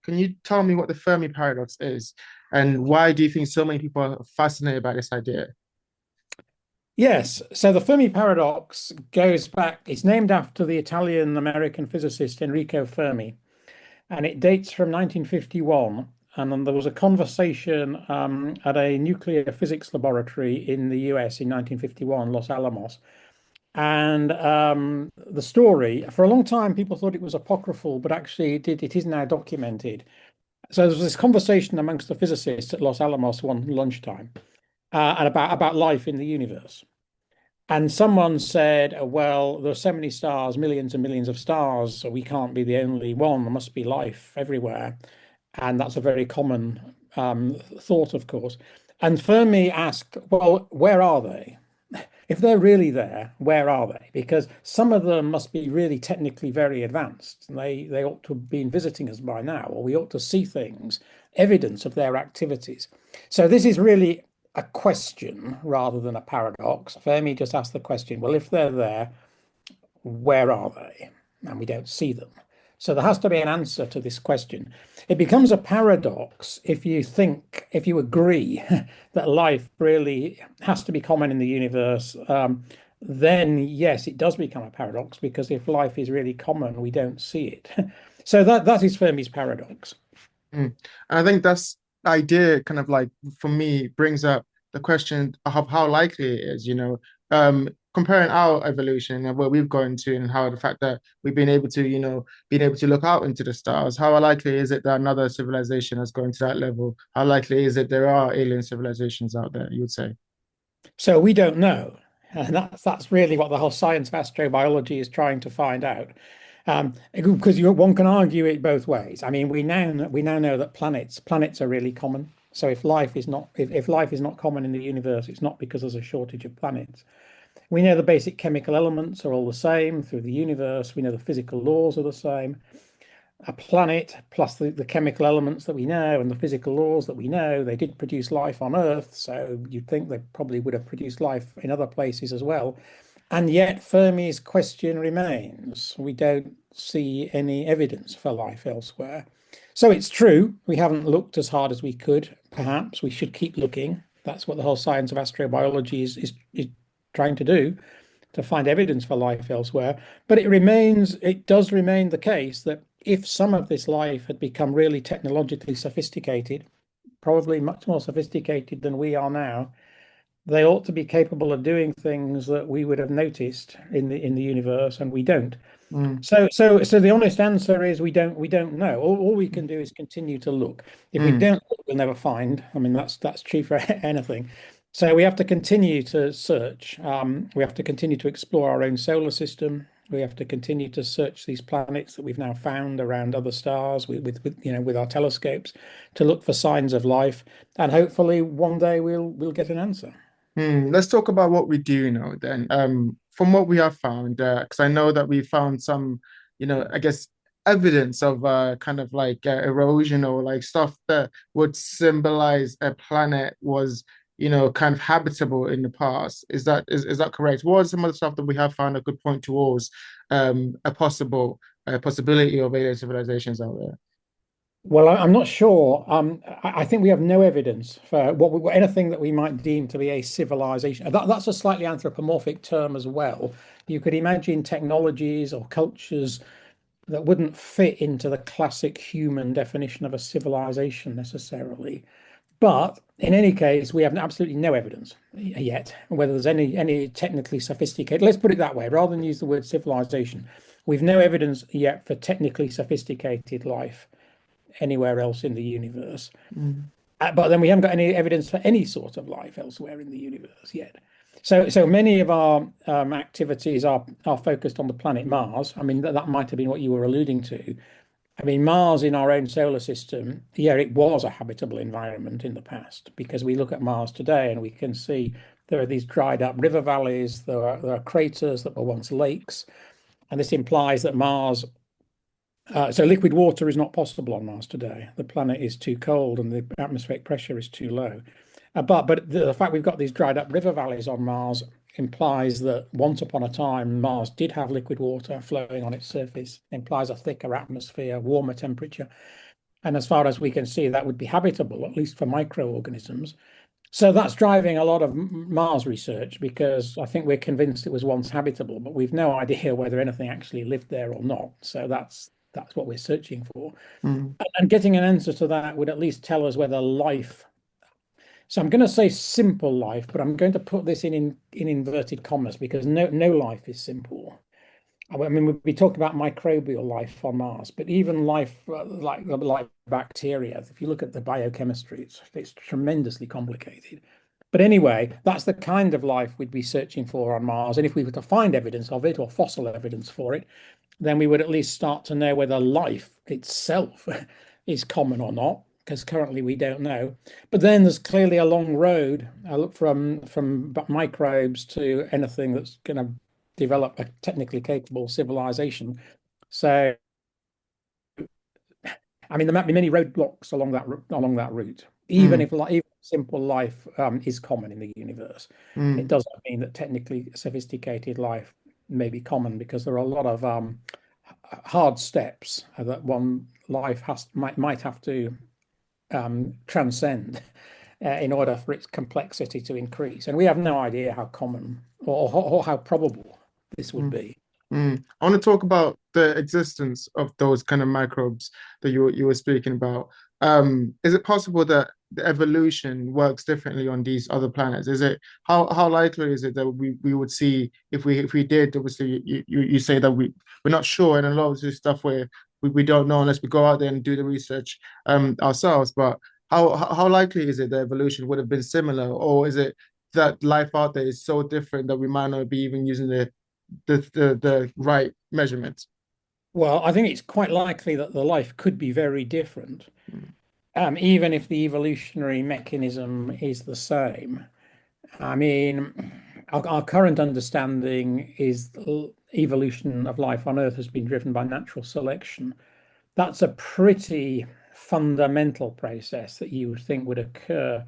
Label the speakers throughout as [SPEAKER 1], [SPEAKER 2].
[SPEAKER 1] Can you tell me what the Fermi paradox is, and why do you think so many people are fascinated by this idea?
[SPEAKER 2] Yes, so the Fermi paradox goes back, it's named after the Italian-American physicist Enrico Fermi, and it dates from 1951. And then there was a conversation at a nuclear physics laboratory in the US in 1951, Los Alamos. And the story, for a long time, people thought it was apocryphal, but actually it is now documented. So there was this conversation amongst the physicists at Los Alamos one lunchtime and about life in the universe. And someone said, well, there are so many stars, millions and millions of stars, so we can't be the only one. There must be life everywhere. And that's a very common thought, of course. And Fermi asked, well, where are they? If they're really there, where are they? Because some of them must be really technically very advanced. And they ought to have been visiting us by now, or we ought to see things, evidence of their activities. So this is really a question rather than a paradox. Fermi just asked the question, well, if they're there, where are they? And we don't see them. So there has to be an answer to this question. It becomes a paradox if you think, if you agree that life really has to be common in the universe, then yes, it does become a paradox because if life is really common, we don't see it. So that is Fermi's paradox.
[SPEAKER 1] Mm. And I think that's the idea kind of like for me brings up the question of how likely it is, comparing our evolution and where we've gone to and how the fact that we've been able to, being able to look out into the stars, how likely is it that another civilization has gone to that level? How likely is it there are alien civilizations out there, you would say?
[SPEAKER 2] So we don't know. And that's really what the whole science of astrobiology is trying to find out. Because one can argue it both ways. I mean, we now know that planets are really common. So if life is not common in the universe, it's not because there's a shortage of planets. We know the basic chemical elements are all the same through the universe. We know the physical laws are the same. A planet plus the chemical elements that we know and the physical laws that we know, they did produce life on Earth. So you'd think they probably would have produced life in other places as well. And yet Fermi's question remains. We don't see any evidence for life elsewhere. So it's true, we haven't looked as hard as we could. Perhaps we should keep looking. That's what the whole science of astrobiology is trying to do, to find evidence for life elsewhere. But it does remain the case that if some of this life had become really technologically sophisticated, probably much more sophisticated than we are now, they ought to be capable of doing things that we would have noticed in the universe, and we don't.
[SPEAKER 1] Mm,
[SPEAKER 2] So the honest answer is we don't know. All we can do is continue to look. If we
[SPEAKER 1] mm,
[SPEAKER 2] don't look, we'll never find. I mean, that's true for anything. So we have to continue to search. We have to continue to explore our own solar system. We have to continue to search these planets that we've now found around other stars with our telescopes to look for signs of life. And hopefully one day we'll get an answer.
[SPEAKER 1] Let's talk about what we do know then. From what we have found, because I know that we found some, I guess evidence of kind of like erosion or like stuff that would symbolize a planet was, kind of habitable in the past. Is that correct? What are some of the stuff that we have found that could point towards a possibility of alien civilizations out there?
[SPEAKER 2] Well, I'm not sure. I think we have no evidence for anything that we might deem to be a civilization. That's a slightly anthropomorphic term as well. You could imagine technologies or cultures that wouldn't fit into the classic human definition of a civilization necessarily. But in any case, we have absolutely no evidence yet whether there's any technically sophisticated. Let's put it that way, rather than use the word civilization. We've no evidence yet for technically sophisticated life anywhere else in the universe.
[SPEAKER 1] Mm,
[SPEAKER 2] But then we haven't got any evidence for any sort of life elsewhere in the universe yet. So many of our activities are focused on the planet Mars. I mean, that might have been what you were alluding to. I mean, Mars in our own solar system, yeah, it was a habitable environment in the past because we look at Mars today and we can see there are these dried up river valleys, there are craters that were once lakes, and this implies that Mars so liquid water is not possible on Mars today. The planet is too cold and the atmospheric pressure is too low. But the fact we've got these dried up river valleys on Mars implies that once upon a time Mars did have liquid water flowing on its surface, implies a thicker atmosphere, warmer temperature. And as far as we can see, that would be habitable, at least for microorganisms. So that's driving a lot of Mars research because I think we're convinced it was once habitable, but we've no idea whether anything actually lived there or not. So that's what we're searching for.
[SPEAKER 1] Mm,
[SPEAKER 2] And getting an answer to that would at least tell us whether life. So I'm going to say simple life, but I'm going to put this in inverted commas because no life is simple. I mean, we talk about microbial life on Mars, but even life like bacteria, if you look at the biochemistry, it's tremendously complicated. But anyway, that's the kind of life we'd be searching for on Mars. And if we were to find evidence of it or fossil evidence for it, then we would at least start to know whether life itself is common or not, because currently we don't know. But then there's clearly a long road from microbes to anything that's going to develop a technically capable civilization. So, I mean, there might be many roadblocks along that route. Even
[SPEAKER 1] mm,
[SPEAKER 2] if even simple life is common in the universe, it
[SPEAKER 1] mm,
[SPEAKER 2] doesn't mean that technically sophisticated life may be common because there are a lot of hard steps that one life might have to transcend in order for its complexity to increase. And we have no idea how common or how probable this would
[SPEAKER 1] mm.
[SPEAKER 2] be.
[SPEAKER 1] I want to talk about the existence of those kind of microbes that you were speaking about. Is it possible that the evolution works differently on these other planets? Is it how likely is it that we would see if we did? Obviously, you say that we're not sure, and a lot of this stuff where we don't know unless we go out there and do the research ourselves. But how likely is it that evolution would have been similar, or is it that life out there is so different that we might not be even using the right measurements?
[SPEAKER 2] Well, I think it's quite likely that the life could be very different,
[SPEAKER 1] Mm,
[SPEAKER 2] even if the evolutionary mechanism is the same. I mean, our current understanding is evolution of life on Earth has been driven by natural selection. That's a pretty fundamental process that you would think would occur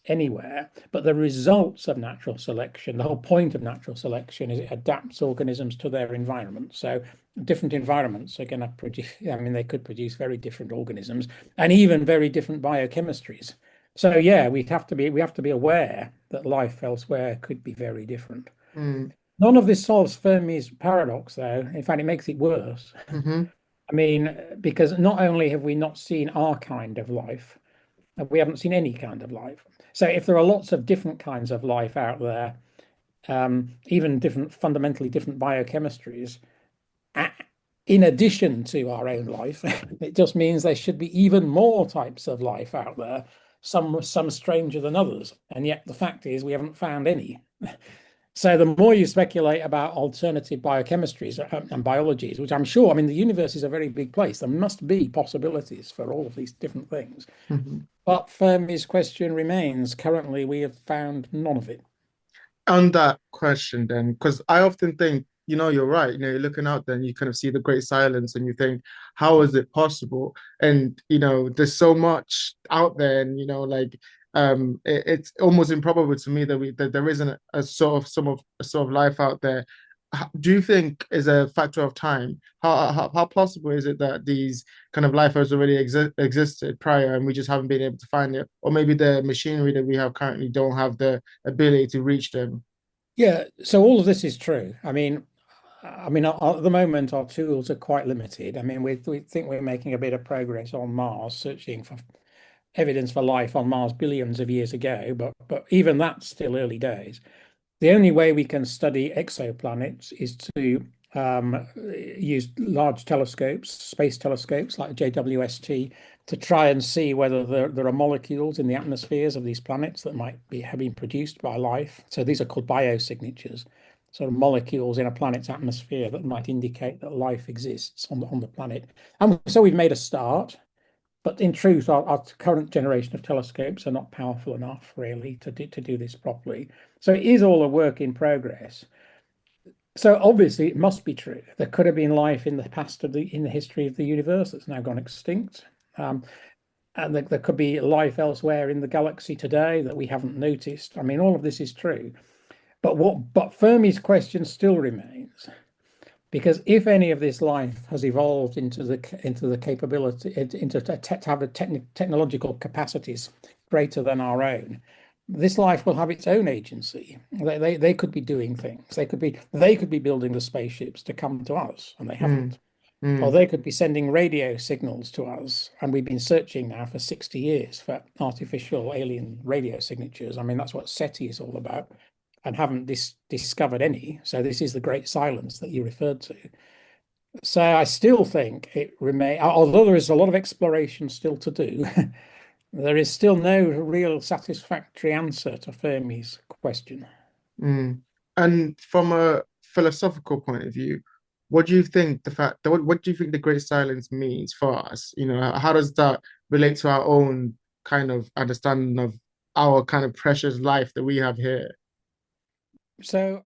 [SPEAKER 2] anywhere. But the results of natural selection, the whole point of natural selection is it adapts organisms to their environment. So different environments are going to produce, I mean, they could produce very different organisms and even very different biochemistries. So yeah, we have to be aware that life elsewhere could be very different.
[SPEAKER 1] mm,
[SPEAKER 2] None of this solves Fermi's paradox, though. In fact, it makes it worse.
[SPEAKER 1] mhm,
[SPEAKER 2] I mean, because not only have we not seen our kind of life, we haven't seen any kind of life. So if there are lots of different kinds of life out there, even different, fundamentally different biochemistries, in addition to our own life, it just means there should be even more types of life out there, some stranger than others. And yet the fact is we haven't found any. So the more you speculate about alternative biochemistries and biologies, which I'm sure, I mean, the universe is a very big place. There must be possibilities for all of these different things.
[SPEAKER 1] mhm.
[SPEAKER 2] But Fermi's question remains. Currently, we have found none of it.
[SPEAKER 1] On that question then, because I often think, you're right. You're looking out there and you kind of see the great silence and you think, how is it possible? And, there's so much out there and, like, it's almost improbable to me that there isn't a sort of life out there. Do you think is a factor of time? How possible is it that these kind of life has already existed prior and we just haven't been able to find it? Or maybe the machinery that we have currently don't have the ability to reach them.
[SPEAKER 2] Yeah, so all of this is true. At the moment, our tools are quite limited. I mean, we think we're making a bit of progress on Mars, searching for evidence for life on Mars billions of years ago, but even that's still early days. The only way we can study exoplanets is to use large telescopes, space telescopes like JWST, to try and see whether there are molecules in the atmospheres of these planets that have been produced by life. So these are called biosignatures, sort of molecules in a planet's atmosphere that might indicate that life exists on the planet. And so we've made a start. But in truth, our current generation of telescopes are not powerful enough, really, to do this properly. So it is all a work in progress. So obviously, it must be true. There could have been life in the past in the history of the universe that's now gone extinct, um, and there could be life elsewhere in the galaxy today that we haven't noticed. I mean, all of this is true. But Fermi's question still remains: Because if any of this life has evolved into the capability into to have the technological capacities greater than our own, this life will have its own agency. They could be doing things. They could be building the spaceships to come to us, and they
[SPEAKER 1] mm,
[SPEAKER 2] haven't. Or
[SPEAKER 1] mm,
[SPEAKER 2] they could be sending radio signals to us, and we've been searching now for 60 years for artificial alien radio signatures. I mean, that's what SETI is all about, and haven't discovered any. So this is the great silence that you referred to. So I still think it remains, although there is a lot of exploration still to do, there is still no real satisfactory answer to Fermi's question.
[SPEAKER 1] mm. And from a philosophical point of view, what do you think the fact that what do you think the great silence means for us? You know, how does that relate to our own kind of understanding of our kind of precious life that we have here?
[SPEAKER 2] So